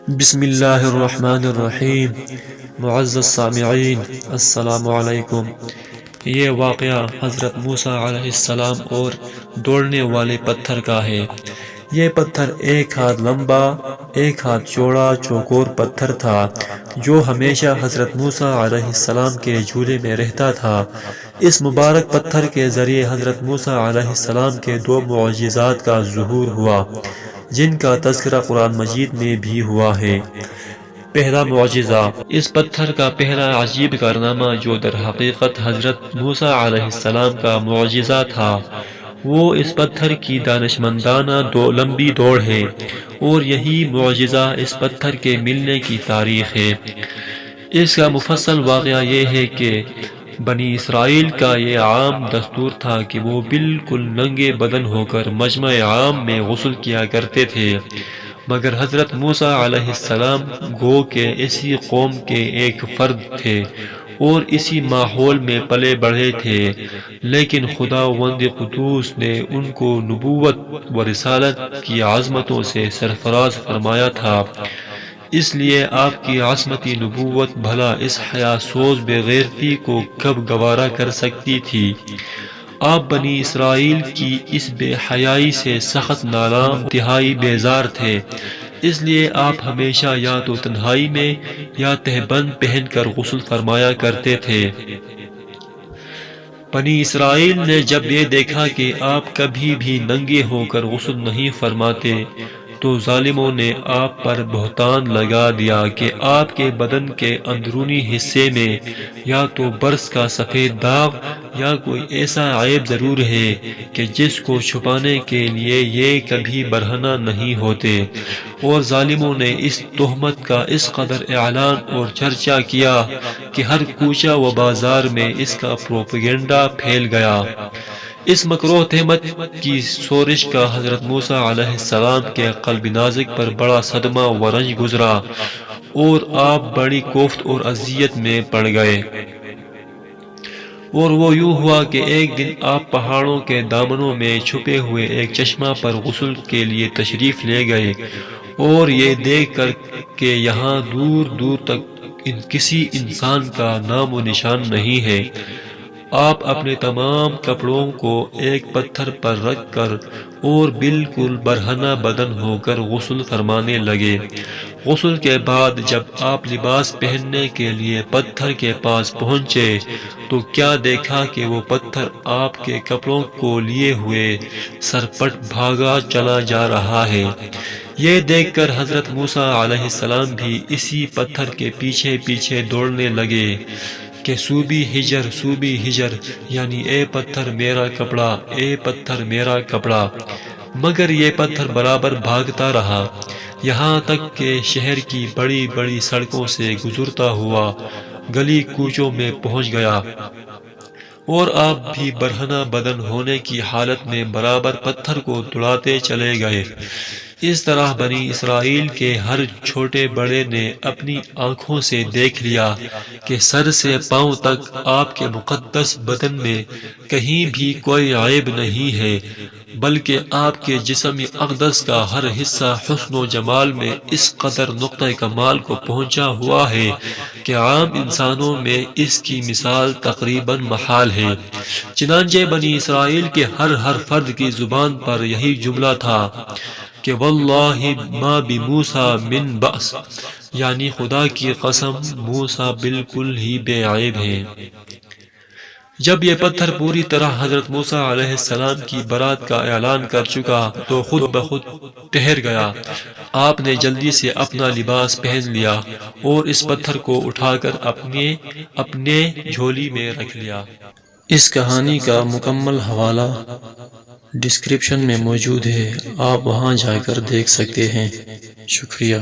بسم اللہ الرحمن الرحیم۔ معزز سامعین، السلام علیکم۔ یہ واقعہ حضرت موسیٰ علیہ السلام اور دوڑنے والے پتھر کا ہے۔ یہ پتھر ایک ہاتھ لمبا، ایک ہاتھ چوڑا چوکور پتھر تھا جو ہمیشہ حضرت موسیٰ علیہ السلام کے جھولے میں رہتا تھا۔ اس مبارک پتھر کے ذریعے حضرت موسیٰ علیہ السلام کے دو معجزات کا ظہور ہوا جن کا تذکرہ قرآن مجید میں بھی ہوا ہے۔ پہلا معجزہ، اس پتھر کا پہلا عجیب کارنامہ جو در حقیقت حضرت موسیٰ علیہ السلام کا معجزہ تھا، وہ اس پتھر کی دانشمندانہ لمبی دوڑ ہے، اور یہی معجزہ اس پتھر کے ملنے کی تاریخ ہے۔ اس کا مفصل واقعہ یہ ہے کہ بنی اسرائیل کا یہ عام دستور تھا کہ وہ بالکل ننگے بدن ہو کر مجمع عام میں غسل کیا کرتے تھے، مگر حضرت موسیٰ علیہ السلام گو کہ اسی قوم کے ایک فرد تھے اور اسی ماحول میں پلے بڑھے تھے، لیکن خداوند قدوس نے ان کو نبوت و رسالت کی عظمتوں سے سرفراز فرمایا تھا، اس لیے آپ کی عصمتی نبوت بھلا اس حیا سوز بے غیرتی کو کب گوارا کر سکتی تھی۔ آپ بنی اسرائیل کی اس بے حیائی سے سخت نالام انتہائی بیزار تھے، اس لیے آپ ہمیشہ یا تو تنہائی میں یا تہبند پہن کر غسل فرمایا کرتے تھے۔ بنی اسرائیل نے جب یہ دیکھا کہ آپ کبھی بھی ننگے ہو کر غسل نہیں فرماتے تو ظالموں نے آپ پر بہتان لگا دیا کہ آپ کے بدن کے اندرونی حصے میں یا تو برس کا سفید داغ یا کوئی ایسا عیب ضرور ہے کہ جس کو چھپانے کے لیے یہ کبھی برہنہ نہیں ہوتے، اور ظالموں نے اس تہمت کا اس قدر اعلان اور چرچا کیا کہ ہر کوچہ و بازار میں اس کا پروپیگنڈا پھیل گیا۔ اس مکروہ تہمت کی سورش کا حضرت موسیٰ علیہ السلام کے قلب نازک پر بڑا صدمہ و رنج گزرا، اور آپ بڑی کوفت اور اذیت میں پڑ گئے۔ اور وہ یوں ہوا کہ ایک دن آپ پہاڑوں کے دامنوں میں چھپے ہوئے ایک چشمہ پر غسل کے لیے تشریف لے گئے، اور یہ دیکھ کر کہ یہاں دور دور تک کسی انسان کا نام و نشان نہیں ہے، آپ اپنے تمام کپڑوں کو ایک پتھر پر رکھ کر اور بالکل برہنہ بدن ہو کر غسل فرمانے لگے۔ غسل کے بعد جب آپ لباس پہننے کے لیے پتھر کے پاس پہنچے تو کیا دیکھا کہ وہ پتھر آپ کے کپڑوں کو لیے ہوئے سرپٹ بھاگا چلا جا رہا ہے۔ یہ دیکھ کر حضرت موسیٰ علیہ السلام بھی اسی پتھر کے پیچھے پیچھے دوڑنے لگے کہ صوبی ہجر، یعنی اے پتھر میرا کپڑا، اے پتھر میرا کپڑا، مگر یہ پتھر برابر بھاگتا رہا، یہاں تک کہ شہر کی بڑی بڑی سڑکوں سے گزرتا ہوا گلی کوچوں میں پہنچ گیا، اور آپ بھی برہنہ بدن ہونے کی حالت میں برابر پتھر کو دوڑاتے چلے گئے۔ اس طرح بنی اسرائیل کے ہر چھوٹے بڑے نے اپنی آنکھوں سے دیکھ لیا کہ سر سے پاؤں تک آپ کے مقدس بدن میں کہیں بھی کوئی عیب نہیں ہے، بلکہ آپ کے جسم اقدس کا ہر حصہ حسن و جمال میں اس قدر نقطہ کمال کو پہنچا ہوا ہے کہ عام انسانوں میں اس کی مثال تقریباً محال ہے۔ چنانچہ بنی اسرائیل کے ہر فرد کی زبان پر یہی جملہ تھا کہ واللہ ما بموسیٰ من بأس، یعنی خدا کی قسم موسیٰ بالکل ہی بے عیب ہیں۔ جب یہ پتھر پوری طرح حضرت موسیٰ علیہ السلام کی برات کا اعلان کر چکا تو خود بخود ٹھہر گیا۔ آپ نے جلدی سے اپنا لباس پہن لیا اور اس پتھر کو اٹھا کر اپنے جھولی میں رکھ لیا۔ اس کہانی کا مکمل حوالہ ڈسکرپشن میں موجود ہے، آپ وہاں جا کر دیکھ سکتے ہیں۔ شکریہ۔